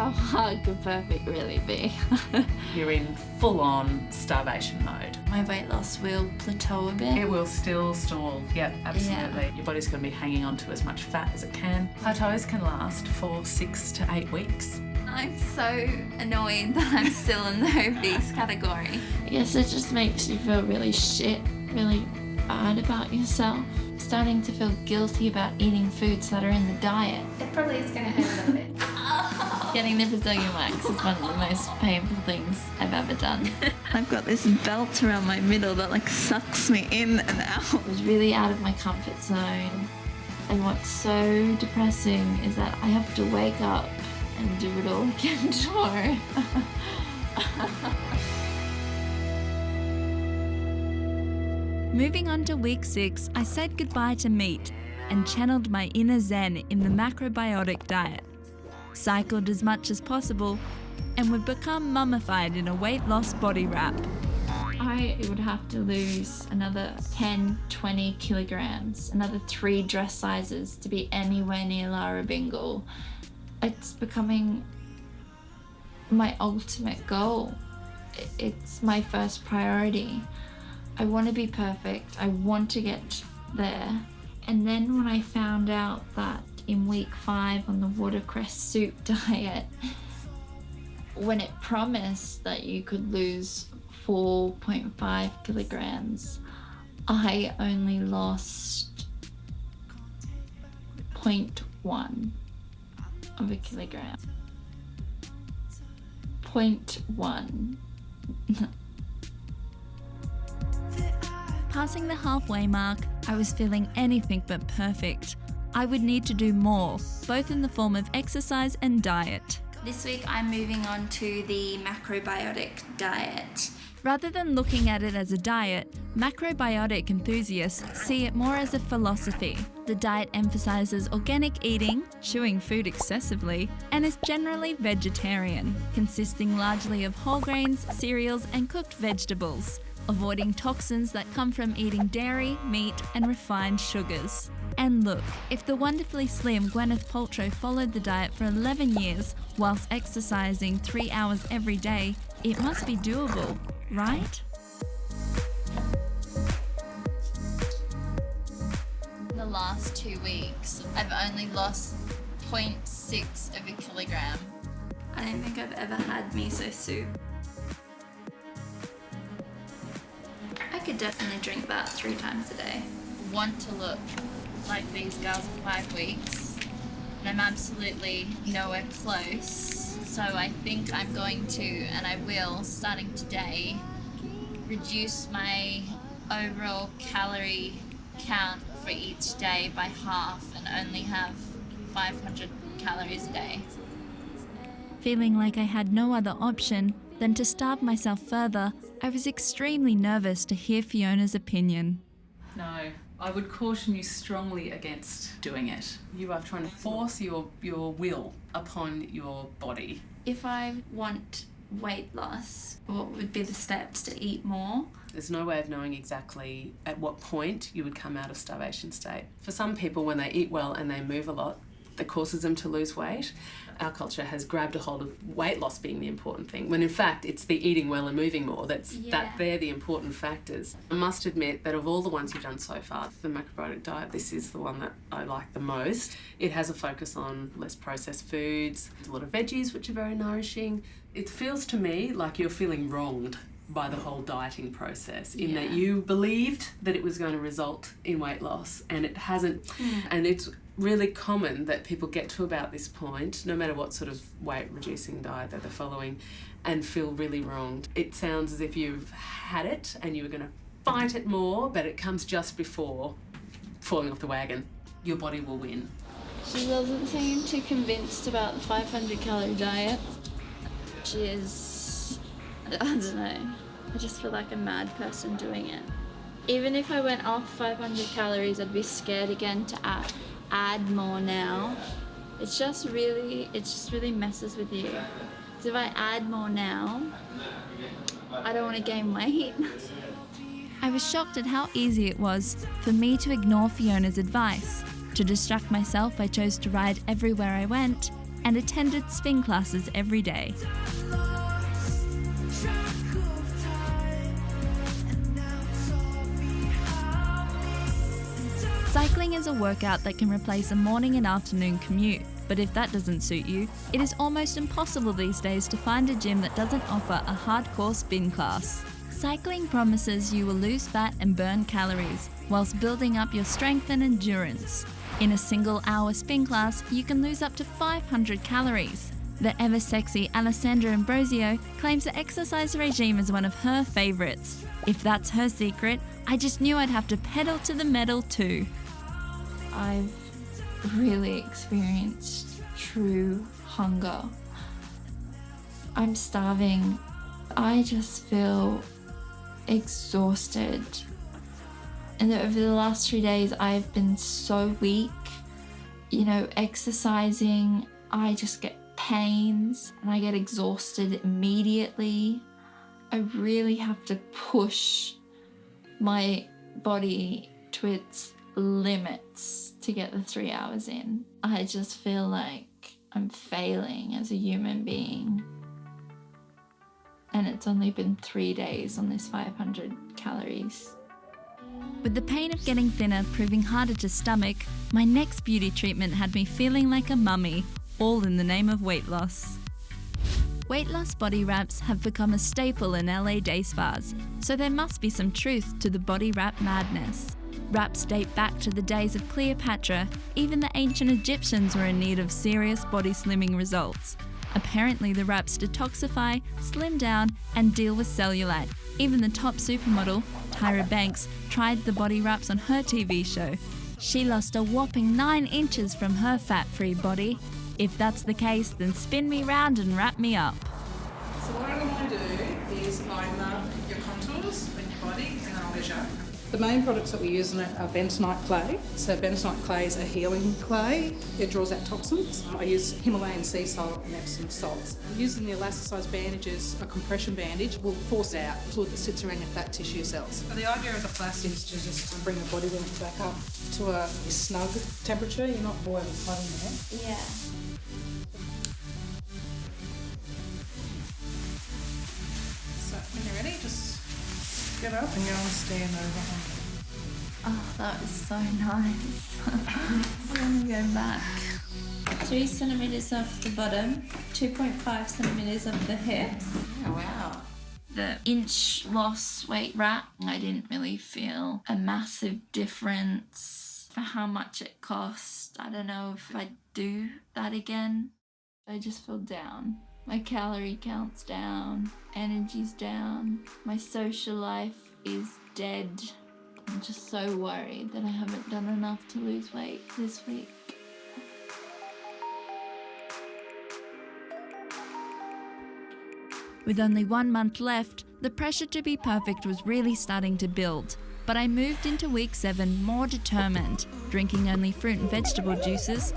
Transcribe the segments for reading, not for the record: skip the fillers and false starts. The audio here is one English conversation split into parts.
how hard could perfect really be? You're in full-on starvation mode. My weight loss will plateau a bit. It will still stall. Yeah, absolutely. Yeah. Your body's going to be hanging on to as much fat as it can. Plateaus can last for 6 to 8 weeks. I'm so annoyed that I'm still in the obese category. I guess it just makes you feel really shit, really bad about yourself. Starting to feel guilty about eating foods that are in the diet. It probably is going to hurt a little bit. Getting the Brazilian wax is one of the most painful things I've ever done. I've got this belt around my middle that like sucks me in and out. I was really out of my comfort zone. And what's so depressing is that I have to wake up and do it all again tomorrow. Moving on to week 6, I said goodbye to meat and channeled my inner zen in the macrobiotic diet. Cycled as much as possible and would become mummified in a weight loss body wrap. I would have to lose another 10, 20 kilograms, another 3 dress sizes to be anywhere near Lara Bingle. It's becoming my ultimate goal. It's my first priority. I want to be perfect. I want to get there. And then when I found out that in week 5 on the watercress soup diet, when it promised that you could lose 4.5 kilograms, I only lost 0.1 of a kilogram. 0.1. Passing the halfway mark, I was feeling anything but perfect. I would need to do more, both in the form of exercise and diet. This week I'm moving on to the macrobiotic diet. Rather than looking at it as a diet, macrobiotic enthusiasts see it more as a philosophy. The diet emphasizes organic eating, chewing food excessively, and is generally vegetarian, consisting largely of whole grains, cereals, and cooked vegetables, avoiding toxins that come from eating dairy, meat, and refined sugars. And look, if the wonderfully slim Gwyneth Paltrow followed the diet for 11 years whilst exercising 3 hours every day, it must be doable, right? The last 2 weeks, I've only lost 0.6 of a kilogram. I don't think I've ever had miso soup. I could definitely drink that 3 times a day. Want to look like these girls in 5 weeks, and I'm absolutely nowhere close. So I think I'm going to, and I will, starting today, reduce my overall calorie count for each day by half and only have 500 calories a day. Feeling like I had no other option than to starve myself further, I was extremely nervous to hear Fiona's opinion. No, I would caution you strongly against doing it. You are trying to force your will upon your body. If I want weight loss, what would be the steps to eat more? There's no way of knowing exactly at what point you would come out of starvation state. For some people, when they eat well and they move a lot, that causes them to lose weight. Our culture has grabbed a hold of weight loss being the important thing, when in fact it's the eating well and moving more that they're the important factors. I must admit that of all the ones you've done so far, the macrobiotic diet, this is the one that I like the most. It has a focus on less processed foods, a lot of veggies which are very nourishing. It feels to me like you're feeling wronged by the whole dieting process, in that you believed that it was going to result in weight loss and it hasn't. And it's really common that people get to about this point, no matter what sort of weight reducing diet that they're following, and feel really wronged. It sounds as if you've had it and you were going to fight it more, but it comes just before falling off the wagon. Your body will win. She doesn't seem too convinced about the 500 calorie diet. She is, I don't know, I just feel like a mad person doing it. Even if I went off 500 calories, I'd be scared again to add more now. It just really messes with you. Because if I add more now, I don't want to gain weight. I was shocked at how easy it was for me to ignore Fiona's advice. To distract myself, I chose to ride everywhere I went, and attended spin classes every day. Cycling is a workout that can replace a morning and afternoon commute, but if that doesn't suit you, it is almost impossible these days to find a gym that doesn't offer a hardcore spin class. Cycling promises you will lose fat and burn calories, whilst building up your strength and endurance. In a single-hour spin class, you can lose up to 500 calories. The ever-sexy Alessandra Ambrosio claims the exercise regime is one of her favourites. If that's her secret, I just knew I'd have to pedal to the metal too. I've really experienced true hunger. I'm starving. I just feel exhausted. And over the last 3 days, I've been so weak. Exercising, I just get pains and I get exhausted immediately. I really have to push my body to its limits to get the 3 hours in. I just feel like I'm failing as a human being. And it's only been 3 days on this 500 calories. With the pain of getting thinner proving harder to stomach, my next beauty treatment had me feeling like a mummy, all in the name of weight loss. Weight loss body wraps have become a staple in LA day spas, so there must be some truth to the body wrap madness. Wraps date back to the days of Cleopatra. Even the ancient Egyptians were in need of serious body slimming results. Apparently the wraps detoxify, slim down, and deal with cellulite. Even the top supermodel, Tyra Banks, tried the body wraps on her TV show. She lost a whopping 9 inches from her fat-free body. If that's the case, then spin me round and wrap me up. So what I'm going to do is line up your contours with your body and I'll measure. The main products that we use in it are bentonite clay. So bentonite clay is a healing clay. It draws out toxins. I use Himalayan sea salt and Epsom salts. Using the elasticized bandages, a compression bandage will force out fluid that sits around your fat tissue cells. So the idea of the plastic is to just bring the body weight back up to a snug temperature. You're not boiling hot in there. Yeah. So when you're ready, just get up and go and stand over. Oh, that was so nice. I'm gonna go back. 3 centimeters off the bottom, 2.5 centimeters off the hips. Oh, wow. The inch loss weight wrap, I didn't really feel a massive difference for how much it cost. I don't know if I'd do that again. I just feel down. My calorie count's down, energy's down, my social life is dead. I'm just so worried that I haven't done enough to lose weight this week. With only 1 month left, the pressure to be perfect was really starting to build. But I moved into week 7 more determined, drinking only fruit and vegetable juices,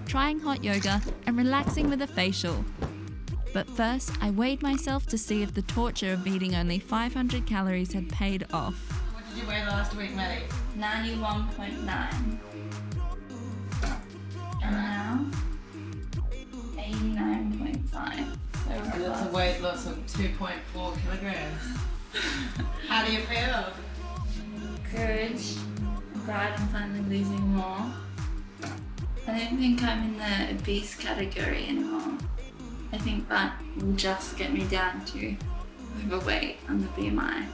trying hot yoga, and relaxing with a facial. But first, I weighed myself to see if the torture of eating only 500 calories had paid off. What did you weigh last week, Maddie? 91.9. And now, 89.5. So And that's a weight loss of 2.4 kilograms. How do you feel? good. I'm glad I'm finally losing more. I don't think I'm in the obese category anymore. I think that will just get me down to overweight on the BMI.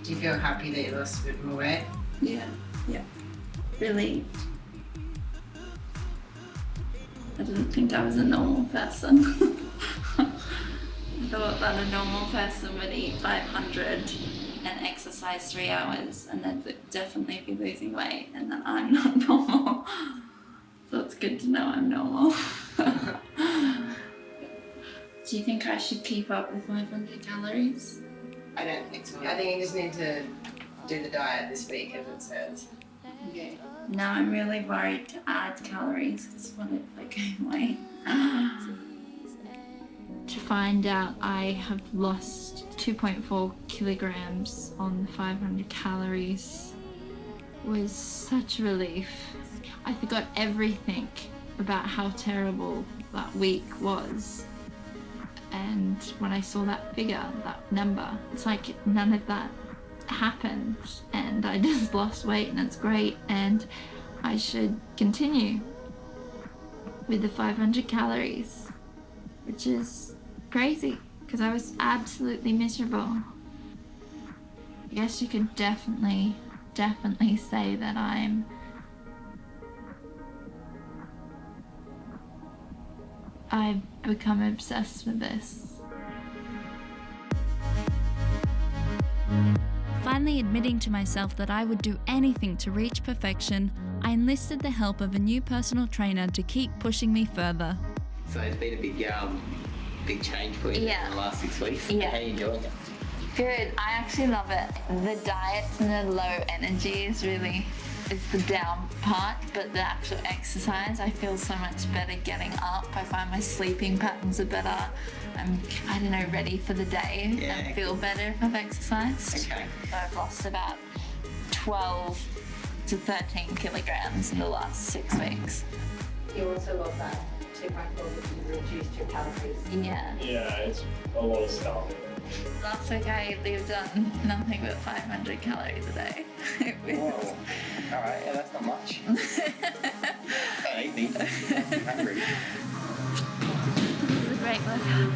Do you feel happy that you lost a bit more weight? Yeah. Relieved. I didn't think I was a normal person. I thought that a normal person would eat 500 and exercise 3 hours and they'd definitely be losing weight, and that I'm not normal. So it's good to know I'm normal. Do you think I should keep up with 500 calories? I don't think so. I think you just need to do the diet this week as it says. Okay. Now I'm really worried to add calories because what if I gain weight? To find out I have lost 2.4 kilograms on 500 calories was such a relief. I forgot everything about how terrible that week was. And when I saw that figure, that number, it's like none of that happened, and I just lost weight, and it's great, and I should continue with the 500 calories, which is crazy because I was absolutely miserable. I guess you could definitely say that I've become obsessed with this. Finally admitting to myself that I would do anything to reach perfection, I enlisted the help of a new personal trainer to keep pushing me further. So it's been a big change for you in the last 6 weeks. Yeah. How are you enjoying it? Good. I actually love it. The diet and the low energy is the down part, but the actual exercise, I feel so much better getting up. I find my sleeping patterns are better. I'm, ready for the day and feel better if I've exercised. Okay. So I've lost about 12 to 13 kilograms in the last 6 weeks. You also lost that 2.4 because you reduced your calories. Yeah. Yeah, it's a lot of stuff. Last week I lived on nothing but 500 calories a day. It was... Whoa. All right, yeah, that's not much. Don't eat me. I'm hungry. It was a great workout.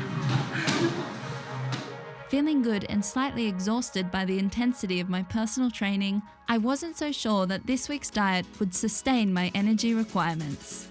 Feeling good and slightly exhausted by the intensity of my personal training, I wasn't so sure that this week's diet would sustain my energy requirements.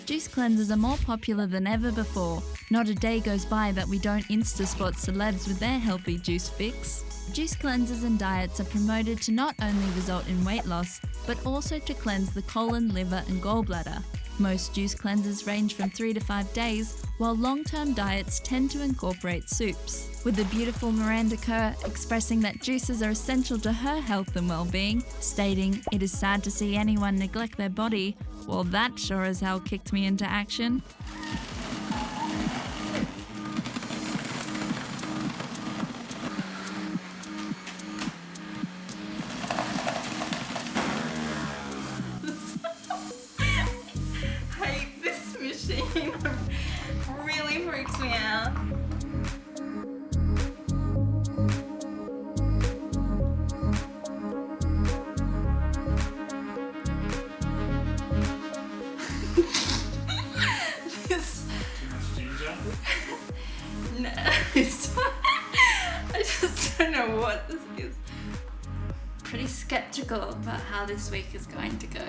Juice cleansers are more popular than ever before. Not a day goes by that we don't Insta-spot celebs with their healthy juice fix. Juice cleansers and diets are promoted to not only result in weight loss, but also to cleanse the colon, liver and gallbladder. Most juice cleansers range from 3 to 5 days, while long-term diets tend to incorporate soups. With the beautiful Miranda Kerr expressing that juices are essential to her health and well-being, stating, "It is sad to see anyone neglect their body," well, that sure as hell kicked me into action. Hate this machine. Really freaks me out. No, I just don't know what this is. Pretty skeptical about how this week is going to go.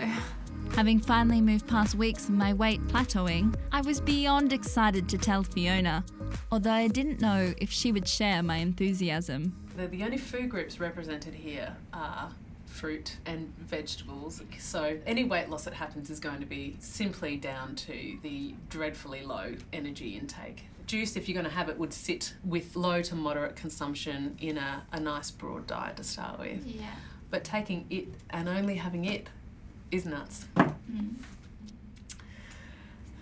Having finally moved past weeks of my weight plateauing, I was beyond excited to tell Fiona, although I didn't know if she would share my enthusiasm. The only food groups represented here are fruit and vegetables. So any weight loss that happens is going to be simply down to the dreadfully low energy intake. Juice, if you're going to have it, would sit with low to moderate consumption in a nice broad diet to start with. Yeah. But taking it and only having it is nuts.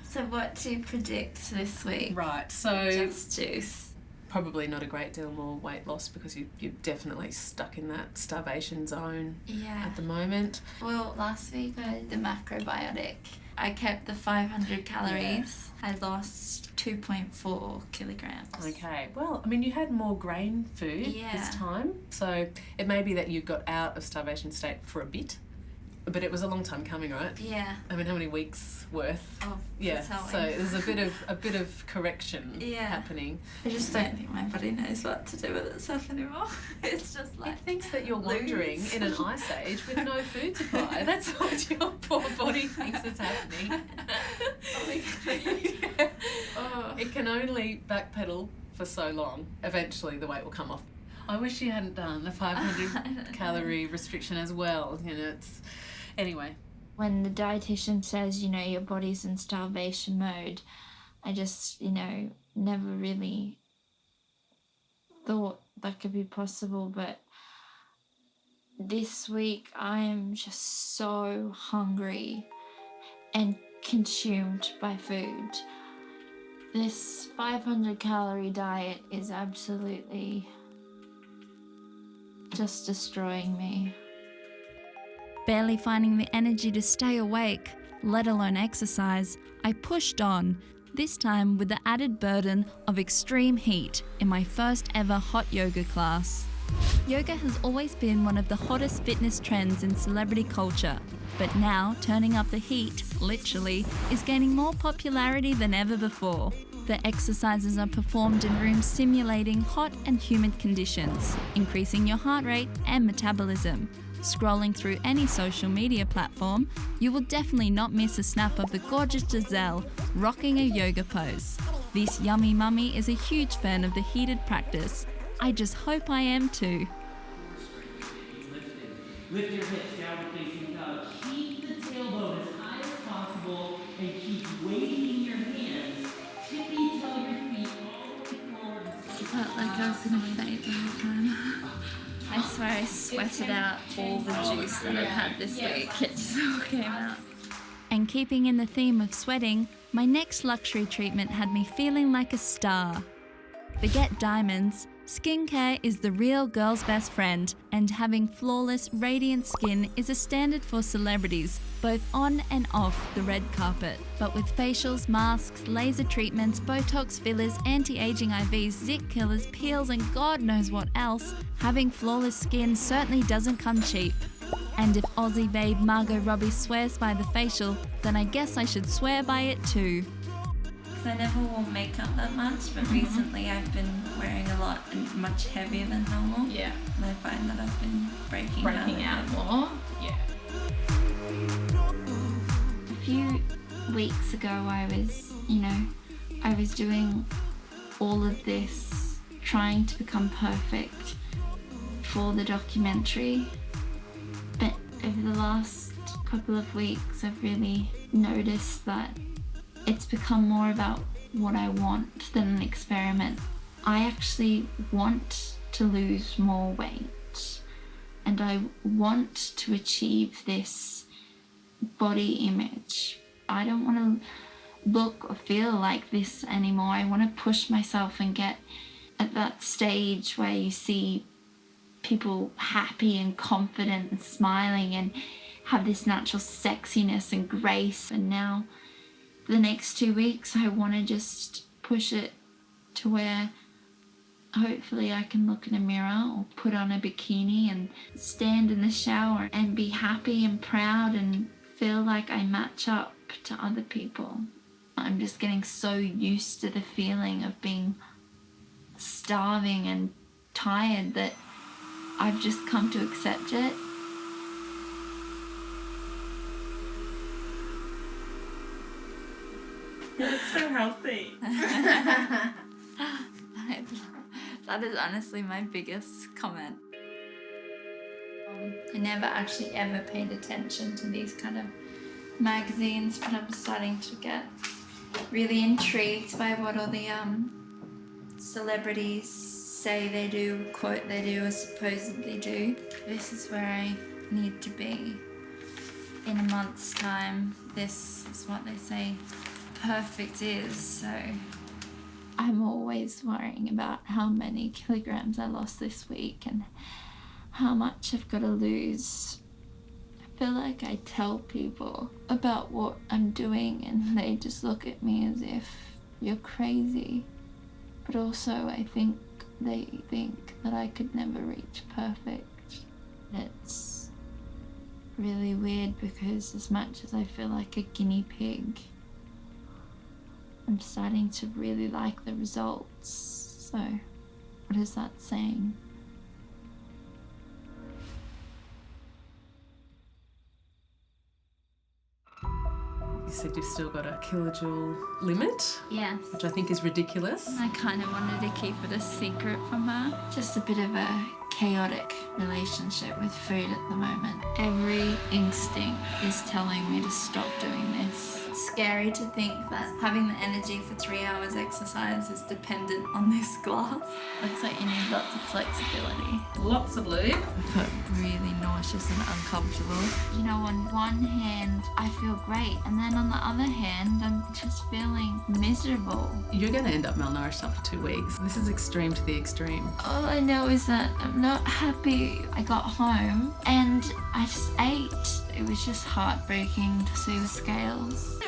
So what do you predict this week? Right, so Just juice. probably not a great deal more weight loss because you're definitely stuck in that starvation zone Yeah. at the moment. Well, last week I did the macrobiotic. I kept the 500 calories. I lost 2.4 kilograms. Okay, well, I mean, you had more grain food Yeah. this time, so it may be that you got out of starvation state for a bit, but it was a long time coming, right? Yeah. I mean, how many weeks worth? Of Yeah, plateauing. so there's a bit of correction Yeah. happening. I just don't think my body knows what to do with itself anymore. It's just like It thinks that you're wandering lose. in an ice age with no food supply. That's what your poor body thinks is happening. Yeah. Oh. It can only backpedal for so long. Eventually the weight will come off. I wish you hadn't done the 500 calorie restriction as well. You know, it's... Anyway. When the dietitian says, your body's in starvation mode, I just, never really thought that could be possible. But this week I am just so hungry and consumed by food. This 500 calorie diet is absolutely just destroying me. Barely finding the energy to stay awake, let alone exercise, I pushed on, this time with the added burden of extreme heat in my first ever hot yoga class. Yoga has always been one of the hottest fitness trends in celebrity culture, but now turning up the heat, literally, is gaining more popularity than ever before. The exercises are performed in rooms simulating hot and humid conditions, increasing your heart rate and metabolism. Scrolling through any social media platform, you will definitely not miss a snap of the gorgeous Giselle rocking a yoga pose. This yummy mummy is a huge fan of the heated practice. I just hope I am too. Lift your hips, downward facing dog. Keep the tailbone as high as possible and keep weighting in your hands. Tippy toe your feet all the way forward. Felt like I was gonna faint the whole time. I swear I sweated out all the juice that I've had this week. It just all came out. And keeping in the theme of sweating, my next luxury treatment had me feeling like a star. Forget diamonds, skincare is the real girl's best friend, and having flawless, radiant skin is a standard for celebrities, both on and off the red carpet. But with facials, masks, laser treatments, Botox fillers, anti-aging IVs, zit killers, peels, and God knows what else, having flawless skin certainly doesn't come cheap. And if Aussie babe Margot Robbie swears by the facial, then I guess I should swear by it too. I never wore makeup that much, but recently I've been wearing a lot and much heavier than normal. Yeah. And I find that I've been breaking out more. Yeah. A few weeks ago I was doing all of this, trying to become perfect for the documentary. But over the last couple of weeks I've really noticed that it's become more about what I want than an experiment. I actually want to lose more weight and I want to achieve this body image. I don't want to look or feel like this anymore. I want to push myself and get at that stage where you see people happy and confident and smiling and have this natural sexiness and grace. And now the next 2 weeks I want to just push it to where hopefully I can look in a mirror or put on a bikini and stand in the shower and be happy and proud and feel like I match up to other people. I'm just getting so used to the feeling of being starving and tired that I've just come to accept it. You look so healthy. That is honestly my biggest comment. I never actually ever paid attention to these kind of magazines, but I'm starting to get really intrigued by what all the celebrities say they do, quote they do, or supposedly do. This is where I need to be in a month's time. This is what they say perfect is, so I'm always worrying about how many kilograms I lost this week and how much I've got to lose. I feel like I tell people about what I'm doing and they just look at me as if you're crazy, but also I think they think that I could never reach perfect. It's really weird because as much as I feel like a guinea pig, I'm starting to really like the results. So, what is that saying? You said you've still got a kilojoule limit, Yes. which I think is ridiculous. I kind of wanted to keep it a secret from her. Just a bit of a chaotic relationship with food at the moment. Every instinct is telling me to stop doing this. It's scary to think that having the energy for 3 hours exercise is dependent on this glass. Looks like you need lots of flexibility. Lots of lube. I got really nauseous and uncomfortable. You know, on one hand, I feel great, and then on the other hand, I'm just feeling miserable. You're going to end up malnourished after 2 weeks. This is extreme to the extreme. All I know is that I'm not happy. I got home and I just ate. It was just heartbreaking to see the scales.